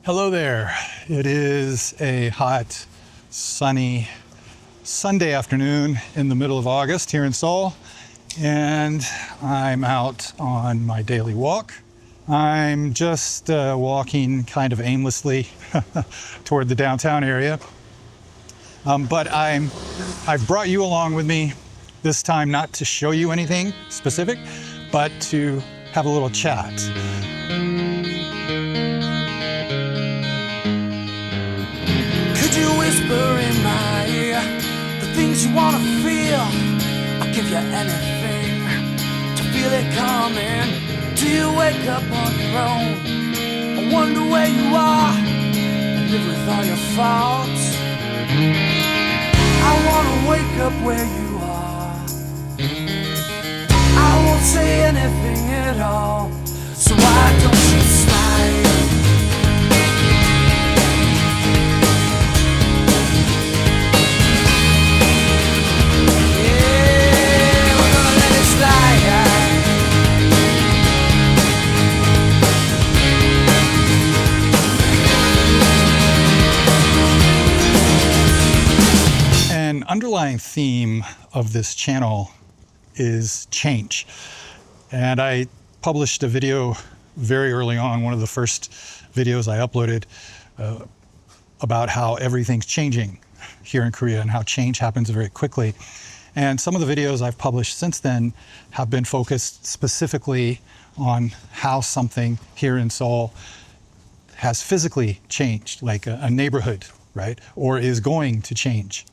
Hello there. It is a hot, sunny Sunday afternoon in the middle of August here in Seoul, and I'm out on my daily walk. I'm just walking kind of aimlessly toward the downtown area, but I've brought you along with me this time not to show you anything specific, but to have a little chat. Could you whisper in my ear the things you wanna feel? I'll give you anything to feel it coming. Do you wake up on your own? I wonder where you are and live with all your faults. I wanna wake up where you are. I won't say anything at all, so why don't you slide? An underlying theme of this channel is change. And I published a video very early on, one of the first videos I uploaded, about how everything's changing here in Korea and how change happens very quickly. And some of the videos I've published since then have been focused specifically on how something here in Seoul has physically changed, like a neighborhood, right? Or is going to change,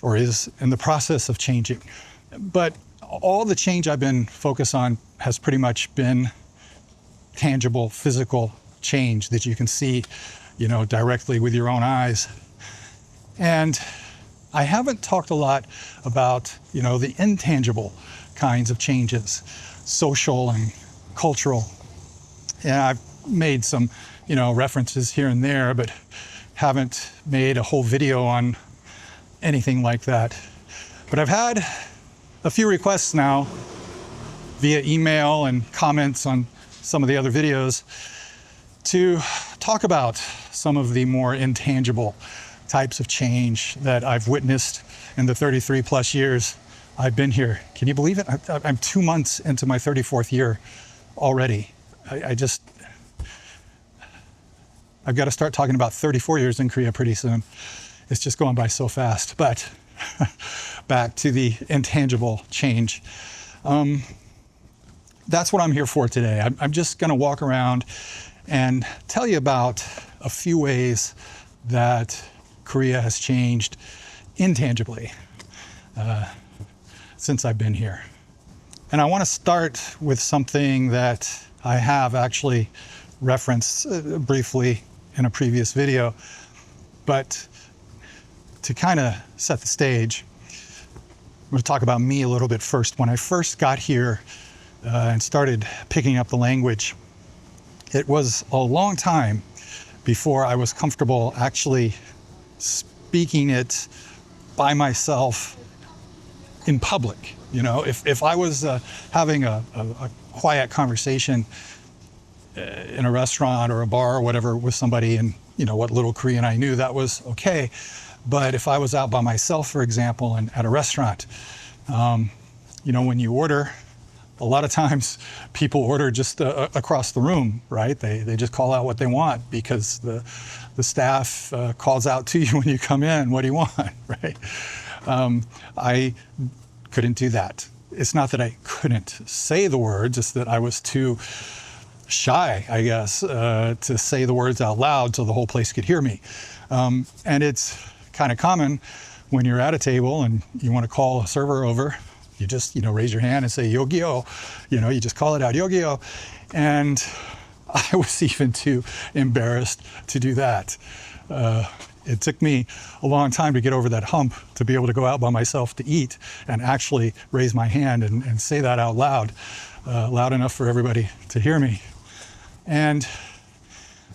or is in the process of changing. But all the change I've been focused on has pretty much been tangible, physical change that you can see, directly with your own eyes. And I haven't talked a lot about, the intangible kinds of changes, social and cultural. And I've made some, references here and there, but haven't made a whole video on anything like that. But I've had a few requests now via email and comments on some of the other videos to talk about some of the more intangible types of change that I've witnessed in the 33 plus years I've been here. Can you believe it? I'm 2 months into my 34th year already. I've got to start talking about 34 years in Korea pretty soon. It's just going by so fast. But back to the intangible change. That's what I'm here for today. I'm just going to walk around and tell you about a few ways that Korea has changed intangibly since I've been here. And I want to start with something that I have actually referenced briefly in a previous video, but to kind of set the stage, I'm going to talk about me a little bit first. When I first got here and started picking up the language, it was a long time before I was comfortable actually speaking it by myself in public. If I was having a quiet conversation in a restaurant or a bar or whatever with somebody, and what little Korean I knew, that was okay. But if I was out by myself, for example, and at a restaurant, when you order, a lot of times people order just across the room, right? They just call out what they want because the staff calls out to you when you come in, what do you want, right? I couldn't do that. It's not that I couldn't say the words, it's that I was too shy, I guess, to say the words out loud so the whole place could hear me. And it's kind of common when you're at a table and you want to call a server over, you just, raise your hand and say, "Yogyo," you just call it out, "Yogyo." And I was even too embarrassed to do that. It took me a long time to get over that hump to be able to go out by myself to eat and actually raise my hand and say that out loud, loud enough for everybody to hear me. And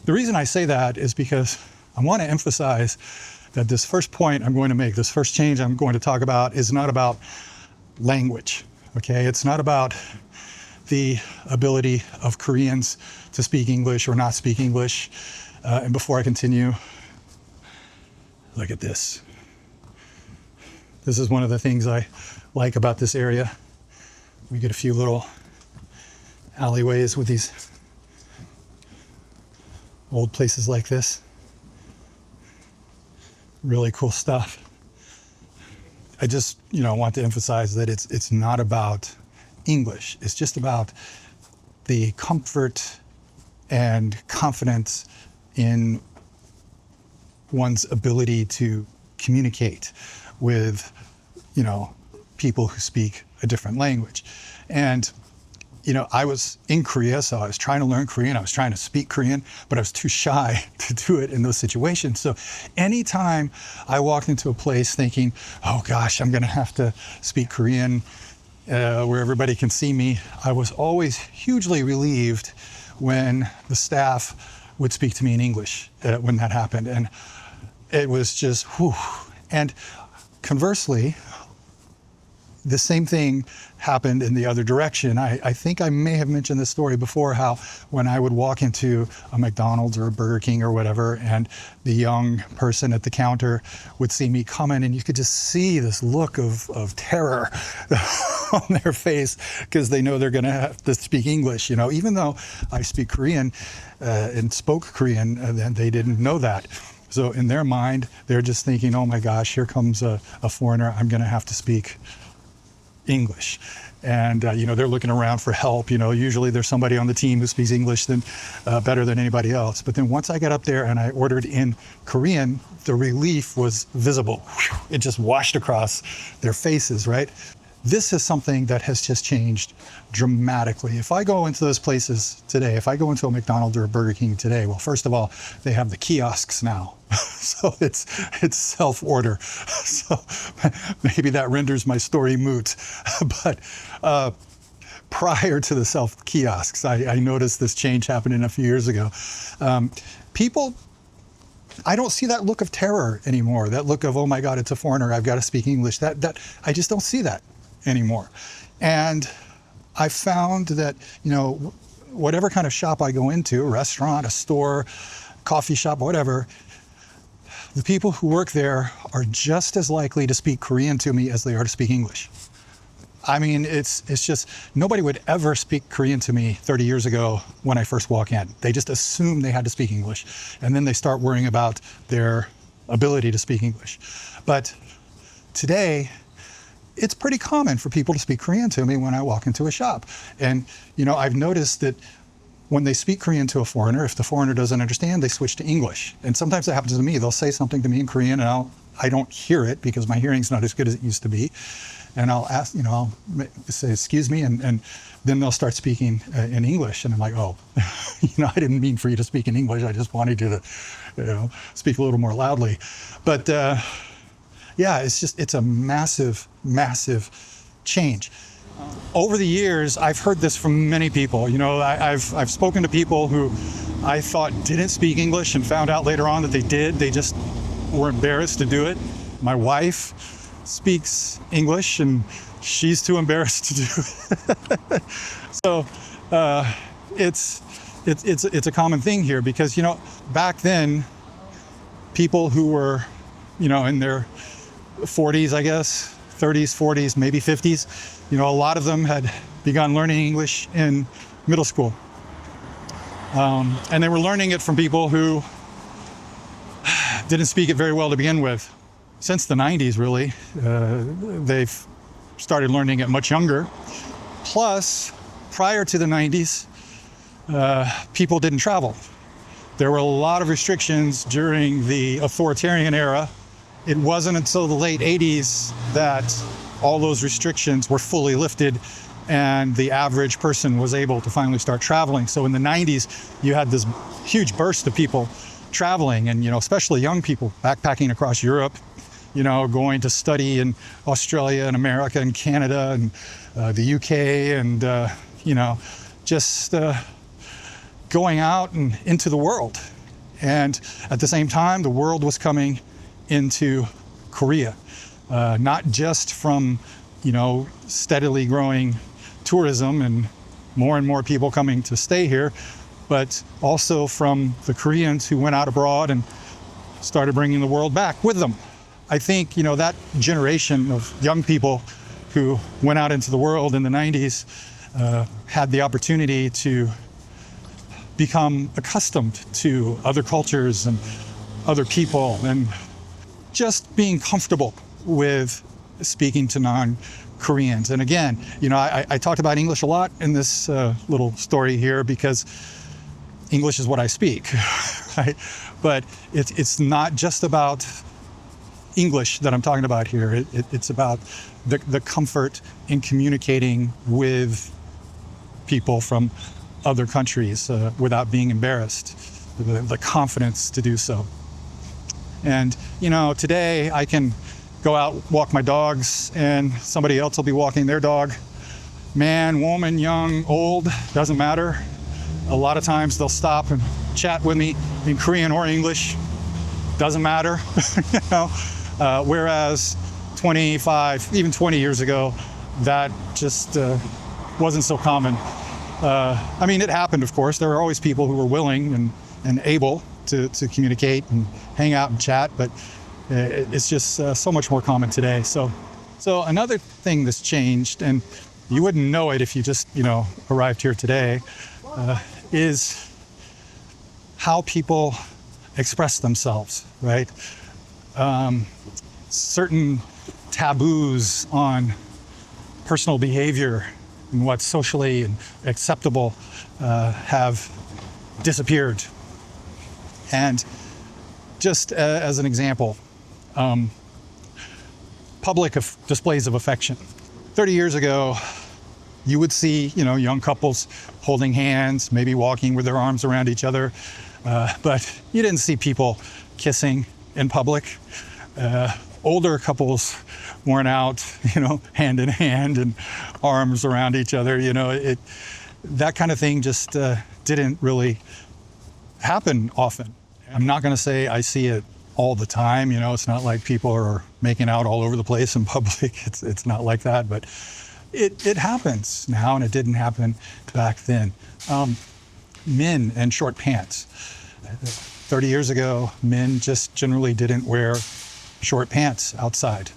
the reason I say that is because I want to emphasize that this first point I'm going to make, this first change I'm going to talk about, is not about language, okay? It's not about the ability of Koreans to speak English or not speak English. And before I continue, look at this. This is one of the things I like about this area. We get a few little alleyways with these old places like this. Really cool stuff. I just, want to emphasize that it's not about English. It's just about the comfort and confidence in one's ability to communicate with, people who speak a different language. And I was in Korea, so I was trying to learn Korean. I was trying to speak Korean, but I was too shy to do it in those situations. So anytime I walked into a place thinking, oh gosh, I'm going to have to speak Korean where everybody can see me, I was always hugely relieved when the staff would speak to me in English when that happened. And it was just, whew. And conversely, the same thing happened in the other direction. I think I may have mentioned this story before, how when I would walk into a McDonald's or a Burger King or whatever, and the young person at the counter would see me coming, and you could just see this look of terror on their face because they know they're going to have to speak English. Even though I speak Korean and spoke Korean, then they didn't know that. So in their mind, they're just thinking, oh my gosh, here comes a foreigner. I'm going to have to speak English. And they're looking around for help. Usually there's somebody on the team who speaks English better than anybody else. But then once I got up there and I ordered in Korean, the relief was visible. It just washed across their faces, right? This is something that has just changed dramatically. If I go into those places today, if I go into a McDonald's or a Burger King today, well, first of all, they have the kiosks now. So it's self-order. So maybe that renders my story moot. But prior to the self-kiosks, I noticed this change happening a few years ago. People, I don't see that look of terror anymore. That look of, oh my God, it's a foreigner, I've got to speak English. That I just don't see that anymore. And I found that, whatever kind of shop I go into, a restaurant, a store, coffee shop, whatever, the people who work there are just as likely to speak Korean to me as they are to speak English. I mean, it's just, nobody would ever speak Korean to me 30 years ago when I first walk in. They just assume they had to speak English. And then they start worrying about their ability to speak English. But today, it's pretty common for people to speak Korean to me when I walk into a shop. And, I've noticed that when they speak Korean to a foreigner, if the foreigner doesn't understand, they switch to English. And sometimes that happens to me. They'll say something to me in Korean and I don't hear it because my hearing's not as good as it used to be. And I'll ask, I'll say, excuse me, and then they'll start speaking in English. And I'm like, oh, I didn't mean for you to speak in English. I just wanted you to, speak a little more loudly. But yeah, it's a massive, massive change. Over the years, I've heard this from many people. I've spoken to people who I thought didn't speak English and found out later on that they did. They just were embarrassed to do it. My wife speaks English and she's too embarrassed to do it. So it's a common thing here because, back then, people who were, in their 40s, I guess, 30s, 40s, maybe 50s, a lot of them had begun learning English in middle school. And they were learning it from people who didn't speak it very well to begin with. Since the 90s, really, they've started learning it much younger. Plus, prior to the 90s, people didn't travel. There were a lot of restrictions during the authoritarian era. It wasn't until the late 80s that all those restrictions were fully lifted and the average person was able to finally start traveling. So in the 90s, you had this huge burst of people traveling and, especially young people backpacking across Europe, going to study in Australia and America and Canada and the UK and, just going out and into the world. And at the same time, the world was coming into Korea, not just from, steadily growing tourism and more and more people coming to stay here, but also from the Koreans who went out abroad and started bringing the world back with them. I think, that generation of young people who went out into the world in the 90s had the opportunity to become accustomed to other cultures and other people, and just being comfortable with speaking to non-Koreans. And again, I talked about English a lot in this little story here because English is what I speak, right? But it's not just about English that I'm talking about here. It's about the comfort in communicating with people from other countries without being embarrassed, the confidence to do so. And, today I can go out, walk my dogs, and somebody else will be walking their dog. Man, woman, young, old, doesn't matter. A lot of times they'll stop and chat with me in Korean or English. Doesn't matter, whereas 25, even 20 years ago, that just wasn't so common. It happened, of course. There were always people who were willing and able to communicate and hang out and chat, but it's just so much more common today. So another thing that's changed, and you wouldn't know it if you just, arrived here today, is how people express themselves, right? Certain taboos on personal behavior and what's socially acceptable have disappeared. And just as an example, public displays of affection. 30 years ago, you would see, young couples holding hands, maybe walking with their arms around each other, but you didn't see people kissing in public. Older couples weren't out, hand in hand and arms around each other. That kind of thing just didn't really happen often. I'm not going to say I see it all the time. It's not like people are making out all over the place in public. It's not like that, but it happens now, and it didn't happen back then. Men and short pants. 30 years ago, men just generally didn't wear short pants outside.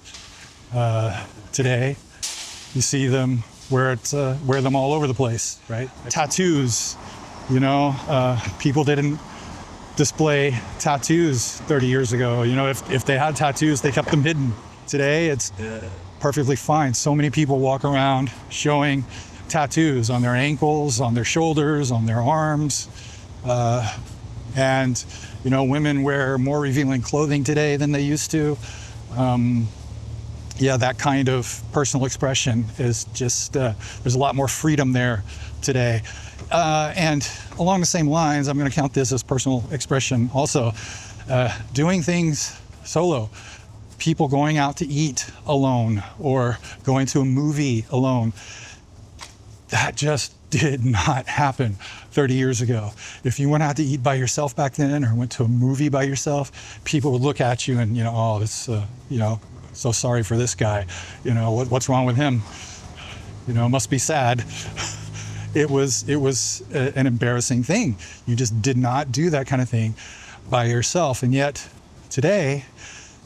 Today, you see them wear them all over the place, right? Tattoos, people didn't display tattoos 30 years ago. If they had tattoos, they kept them hidden. Today, it's perfectly fine. So many people walk around showing tattoos on their ankles, on their shoulders, on their arms. And women wear more revealing clothing today than they used to. That kind of personal expression is just, there's a lot more freedom there today. And along the same lines, I'm going to count this as personal expression also. Doing things solo. People going out to eat alone or going to a movie alone. That just did not happen 30 years ago. If you went out to eat by yourself back then or went to a movie by yourself, people would look at you and, so sorry for this guy. What's wrong with him? Must be sad. It was an embarrassing thing. You just did not do that kind of thing by yourself. And yet today,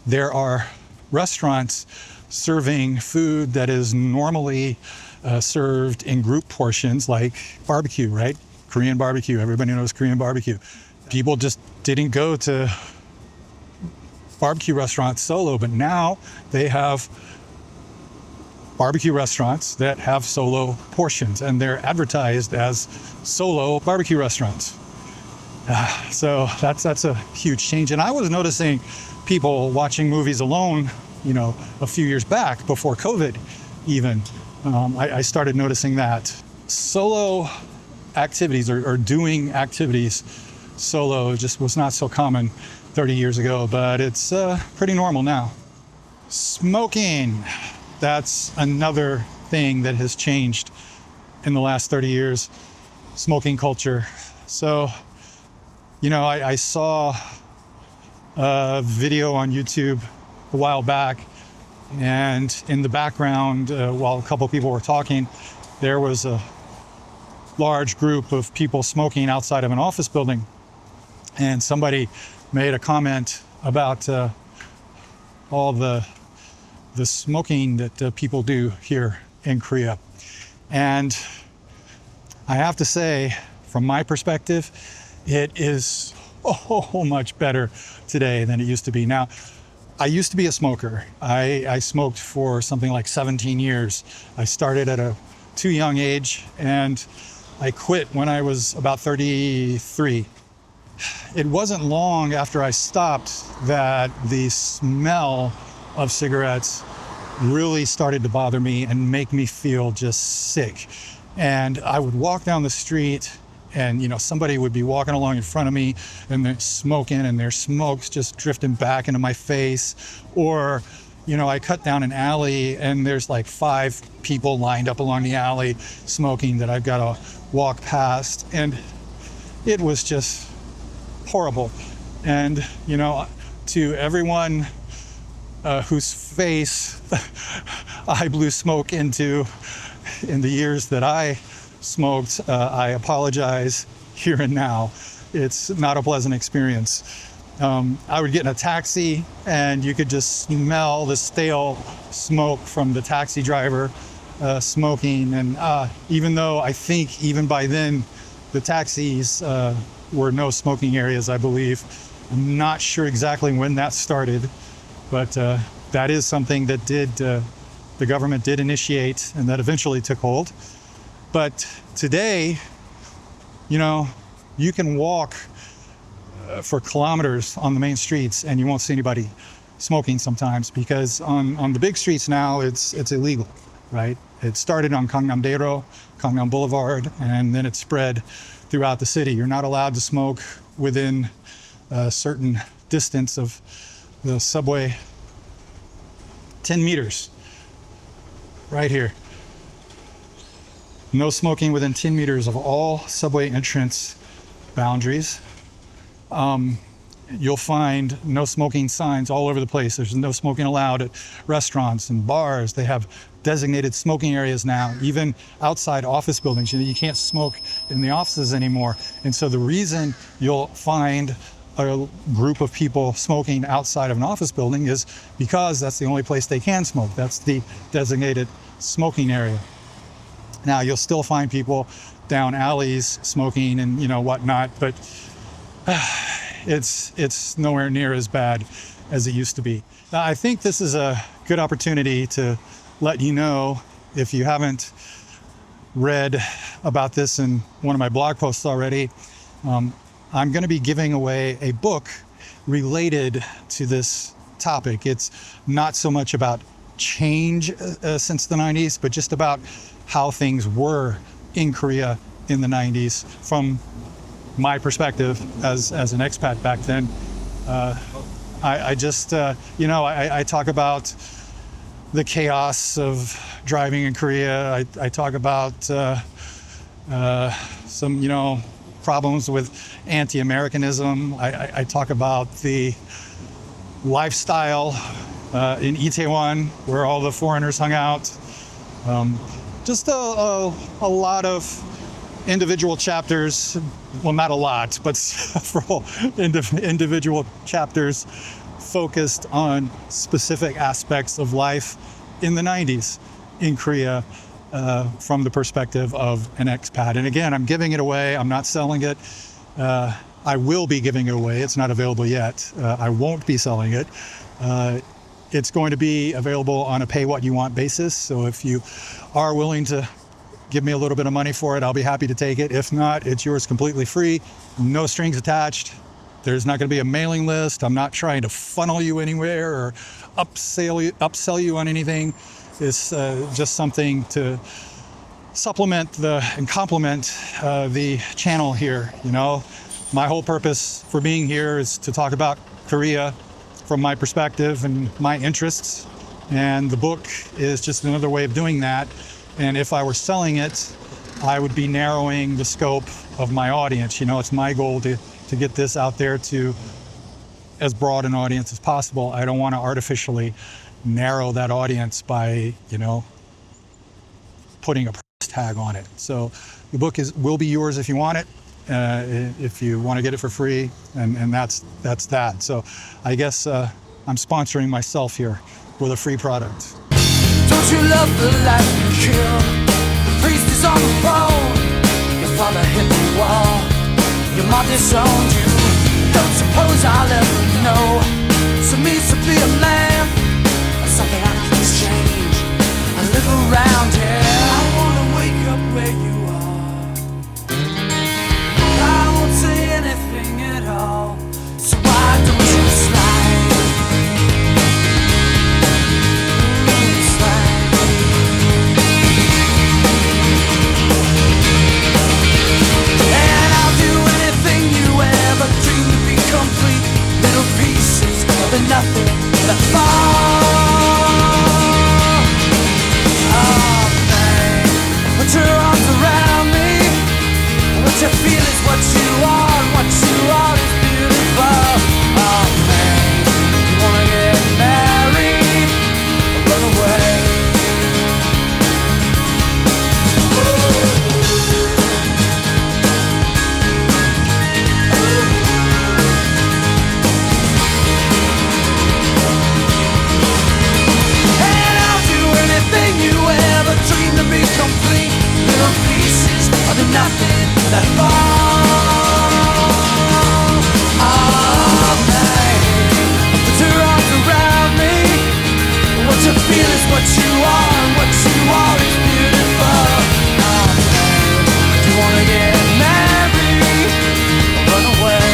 there are restaurants serving food that is normally served in group portions, like barbecue, right? Korean barbecue. Everybody knows Korean barbecue. People just didn't go to barbecue restaurants solo, but now they have barbecue restaurants that have solo portions, and they're advertised as solo barbecue restaurants. So that's a huge change. And I was noticing people watching movies alone, a few years back before COVID even. I started noticing that solo activities or doing activities solo just was not so common 30 years ago, but it's pretty normal now. Smoking, that's another thing that has changed in the last 30 years, smoking culture. So, I saw a video on YouTube a while back, and in the background, while a couple people were talking, there was a large group of people smoking outside of an office building. And somebody made a comment about all the smoking that people do here in Korea. And I have to say, from my perspective, it is so much better today than it used to be. Now, I used to be a smoker. I smoked for something like 17 years. I started at a too young age, and I quit when I was about 33. It wasn't long after I stopped that the smell of cigarettes really started to bother me and make me feel just sick. And I would walk down the street, and somebody would be walking along in front of me and they're smoking, and their smoke's just drifting back into my face. Or I cut down an alley and there's like 5 people lined up along the alley smoking that I've got to walk past, and it was just horrible. And to everyone whose face I blew smoke into in the years that I smoked, I apologize here and now. It's not a pleasant experience. I would get in a taxi and you could just smell the stale smoke from the taxi driver smoking. And even though I think even by then the taxis were no smoking areas, I believe. I'm not sure exactly when that started, but that is something that the government did initiate and that eventually took hold. But today, you can walk for kilometers on the main streets and you won't see anybody smoking sometimes, because on the big streets now it's illegal, right? It started on Gangnam-daero, Gangnam Boulevard, and then it spread throughout the city. You're not allowed to smoke within a certain distance of the subway. 10 meters, right here. No smoking within 10 meters of all subway entrance boundaries. You'll find no smoking signs all over the place. There's no smoking allowed at restaurants and bars. They have designated smoking areas now, even outside office buildings. You can't smoke in the offices anymore. And so the reason you'll find a group of people smoking outside of an office building is because that's the only place they can smoke. That's the designated smoking area. Now, you'll still find people down alleys smoking and whatnot, but it's nowhere near as bad as it used to be. Now, I think this is a good opportunity to let you know, if you haven't read about this in one of my blog posts already, I'm going to be giving away a book related to this topic. It's not so much about change since the 90s, but just about how things were in Korea in the 90s from my perspective as an expat back then. I just, I talk about the chaos of driving in Korea. I talk about some, problems with anti-Americanism. I talk about the lifestyle in Itaewon, where all the foreigners hung out. Just a lot of individual chapters, well, not a lot, but several individual chapters focused on specific aspects of life in the 90s in Korea from the perspective of an expat. And again, I'm giving it away. I'm not selling it. I will be giving it away. It's not available yet. I won't be selling it. It's going to be available on a pay what you want basis. So if you are willing to give me a little bit of money for it, I'll be happy to take it. If not, it's yours completely free, no strings attached. There's not going to be a mailing list. I'm not trying to funnel you anywhere or upsell you on anything. It's just something to supplement and complement the channel here. My whole purpose for being here is to talk about Korea from my perspective and my interests, and the book is just another way of doing that. And if I were selling it, I would be narrowing the scope of my audience. It's my goal to get this out there to as broad an audience as possible. I don't want to artificially narrow that audience by, putting a price tag on it. So the book will be yours if you want it, if you want to get it for free, and that's that. So I guess I'm sponsoring myself here with a free product. Don't you love the life you kill? The priest is on the phone. Your father hit the wall. Your mom disowned you. Don't suppose I'll ever know. So it means to be a man, or something I can exchange. I live around here. I wanna wake up where you are. I won't say anything at all. So why don't you slide? Complete little pieces of the nothing that fall. Oh man, put your arms around me. What you feel is what you are, and what you are is beautiful. Oh man, you wanna get married or run away? Dream to be complete, little pieces of the nothing that fall. Oh man, put your arms around me. What you feel is what you are, and what you are is beautiful. Oh man, do you wanna get married or run away?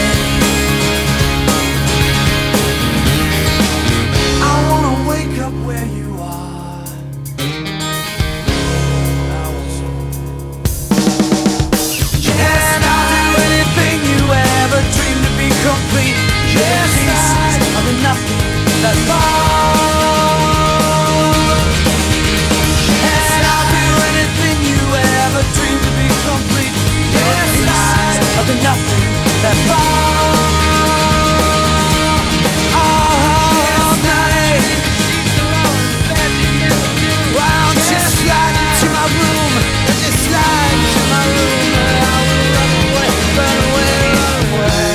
I wanna wake up where you are. Dream to be complete. Yes, pieces of the nothing that fall. And I'll do anything you ever dream to be complete. Yes, pieces of the nothing that fall. All night. Wow, just slide into my room. Just slide into my room. And I will run away, run away.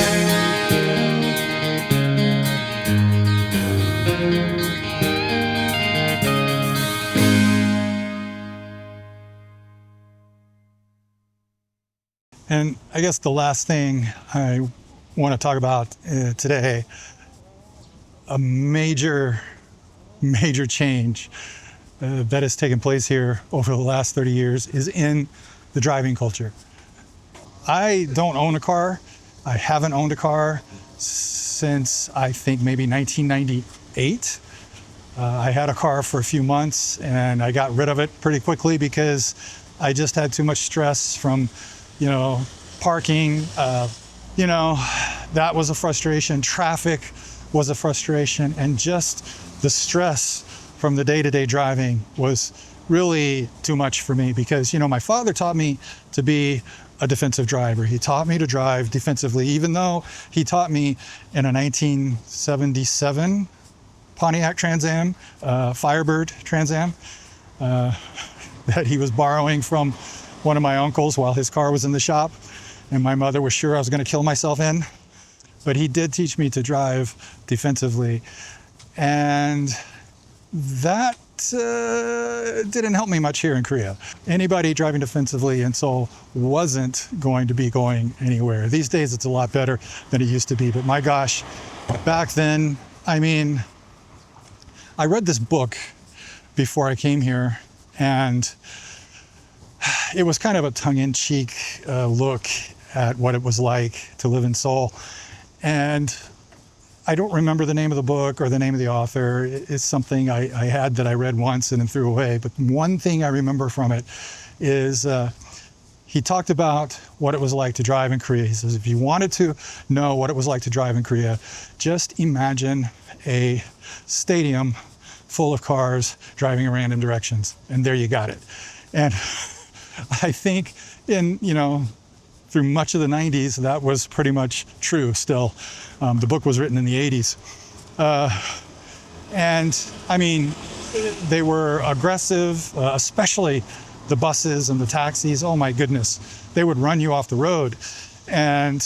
And I guess the last thing I want to talk about today, a major change that has taken place here over the last 30 years is in the driving culture. I don't own a car. I haven't owned a car since I think maybe 1998. I had a car for a few months and I got rid of it pretty quickly because I just had too much stress from, parking. That was a frustration. Traffic was a frustration, and just the stress from the day-to-day driving was really too much for me because, my father taught me to be a defensive driver. He taught me to drive defensively, even though he taught me in a 1977 Pontiac Trans Am, Firebird Trans Am, that he was borrowing from one of my uncles while his car was in the shop, and my mother was sure I was going to kill myself in. But he did teach me to drive defensively, and that didn't help me much here in Korea. Anybody driving defensively in Seoul wasn't going to be going anywhere. These days it's a lot better than it used to be, but my gosh, back then, I read this book before I came here, and it was kind of a tongue-in-cheek look at what it was like to live in Seoul. And I don't remember the name of the book or the name of the author. It's something I had that I read once and then threw away. But one thing I remember from it is he talked about what it was like to drive in Korea. He says, if you wanted to know what it was like to drive in Korea, just imagine a stadium full of cars driving in random directions. And there you got it. And I think through much of the 90s, that was pretty much true still. The book was written in the 80s. And they were aggressive, especially the buses and the taxis, oh my goodness, they would run you off the road. And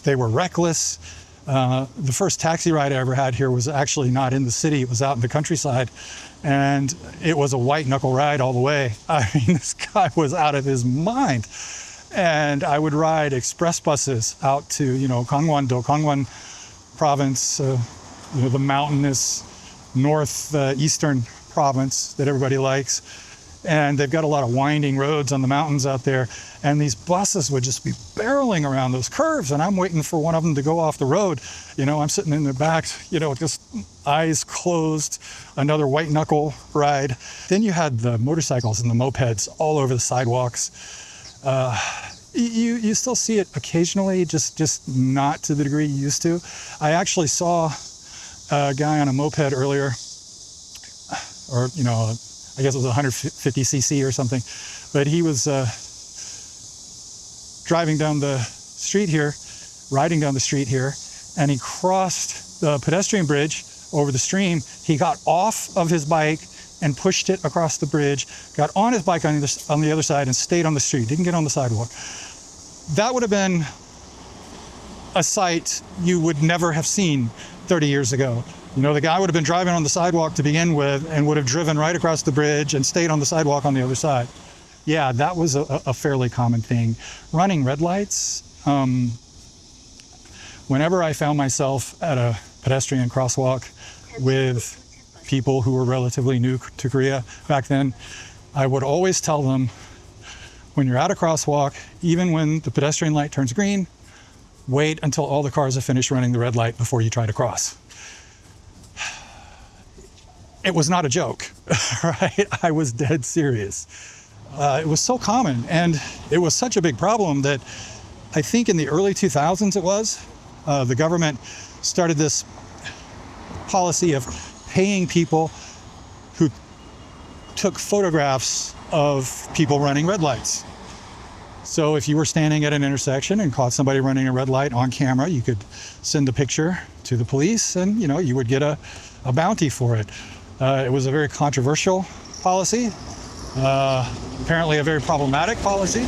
they were reckless. The first taxi ride I ever had here was actually not in the city, it was out in the countryside. And it was a white knuckle ride all the way. I mean, this guy was out of his mind. And I would ride express buses out to, Gangwon province, the mountainous northeastern province that everybody likes. And they've got a lot of winding roads on the mountains out there. And these buses would just be barreling around those curves. And I'm waiting for one of them to go off the road. I'm sitting in the back, just eyes closed, another white knuckle ride. Then you had the motorcycles and the mopeds all over the sidewalks. You still see it occasionally, just not to the degree you used to. I actually saw a guy on a moped earlier, or, I guess it was 150cc or something, but he was riding down the street here, and he crossed the pedestrian bridge over the stream. He got off of his bike and pushed it across the bridge, got on his bike on the other side and stayed on the street, didn't get on the sidewalk. That would have been a sight you would never have seen 30 years ago. The guy would have been driving on the sidewalk to begin with and would have driven right across the bridge and stayed on the sidewalk on the other side. Yeah, that was a fairly common thing. Running red lights, whenever I found myself at a pedestrian crosswalk with people who were relatively new to Korea back then, I would always tell them, when you're at a crosswalk, even when the pedestrian light turns green, wait until all the cars have finished running the red light before you try to cross. It was not a joke, right? I was dead serious. It was so common, and it was such a big problem that I think in the early 2000s the government started this policy of paying people who took photographs of people running red lights. So if you were standing at an intersection and caught somebody running a red light on camera, you could send a picture to the police and, you would get a bounty for it. It was a very controversial policy, apparently a very problematic policy,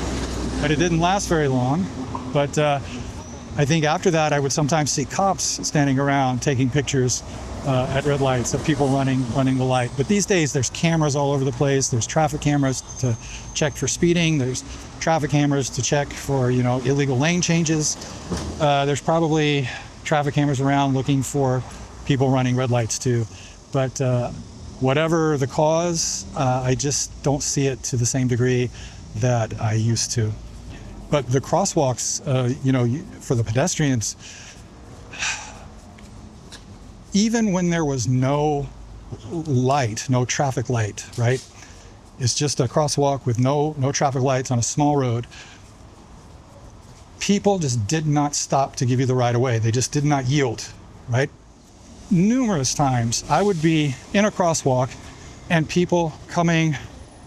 but it didn't last very long. But I think after that, I would sometimes see cops standing around taking pictures at red lights of people running the light. But these days, there's cameras all over the place. There's traffic cameras to check for speeding. There's traffic cameras to check for, illegal lane changes. There's probably traffic cameras around looking for people running red lights too. But whatever the cause, I just don't see it to the same degree that I used to. But the crosswalks, for the pedestrians, even when there was no light, no traffic light, right? It's just a crosswalk with no traffic lights on a small road. People just did not stop to give you the right of way. They just did not yield, right? Numerous times I would be in a crosswalk and people coming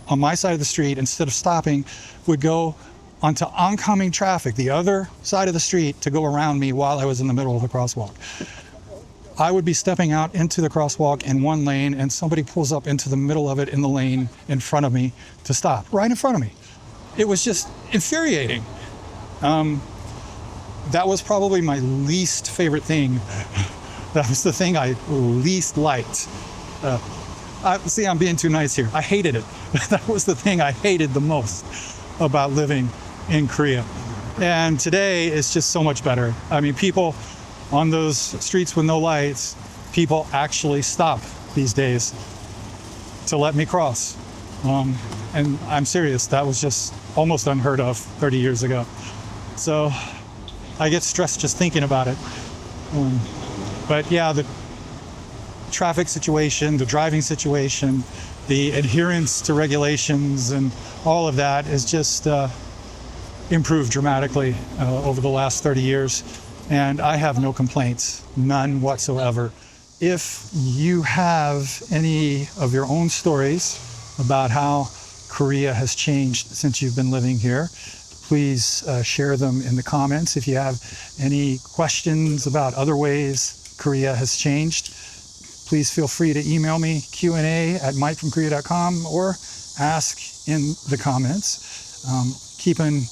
on my side of the street, instead of stopping, would go onto oncoming traffic, the other side of the street, to go around me while I was in the middle of the crosswalk. I would be stepping out into the crosswalk in one lane and somebody pulls up into the middle of it in the lane in front of me to stop, right in front of me. It was just infuriating. That was probably my least favorite thing. That was the thing I least liked. See, I'm being too nice here. I hated it. That was the thing I hated the most about living in Korea. And today it's just so much better. I mean, people on those streets with no lights, people actually stop these days to let me cross. And I'm serious, that was just almost unheard of 30 years ago. So I get stressed just thinking about it. But yeah, the traffic situation, the driving situation, the adherence to regulations and all of that is just improved dramatically over the last 30 years. And I have no complaints, none whatsoever. If you have any of your own stories about how Korea has changed since you've been living here, please share them in the comments. If you have any questions about other ways Korea has changed, please feel free to email me, Q&A@mikefromkorea.com, or ask in the comments. Keep an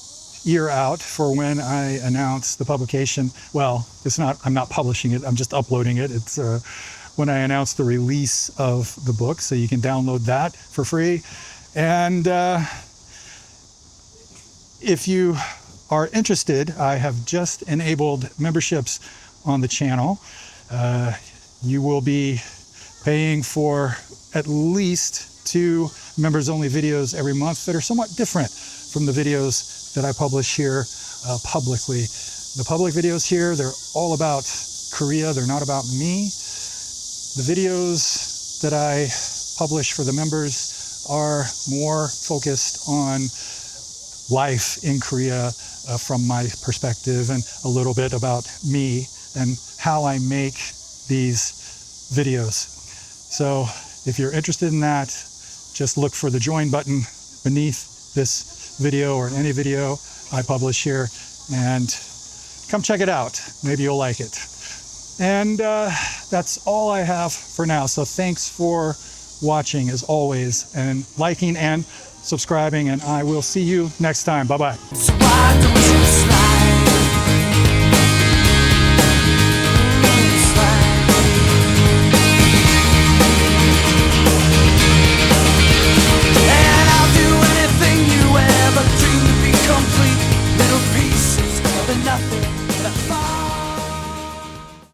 ear out for when I announce the publication. Well, I'm not publishing it, I'm just uploading it. It's when I announce the release of the book, so you can download that for free. And if you are interested, I have just enabled memberships on the channel. You will be paying for at least 2 members-only videos every month that are somewhat different from the videos that I publish here publicly. The public videos here, they're all about Korea. They're not about me. The videos that I publish for the members are more focused on life in Korea from my perspective, and a little bit about me and how I make these videos. So if you're interested in that, just look for the join button beneath this video or in any video I publish here, and come check it out. Maybe you'll like it. And that's all I have for now. So thanks for watching as always, and liking and subscribing, and I will see you next time. Bye-bye.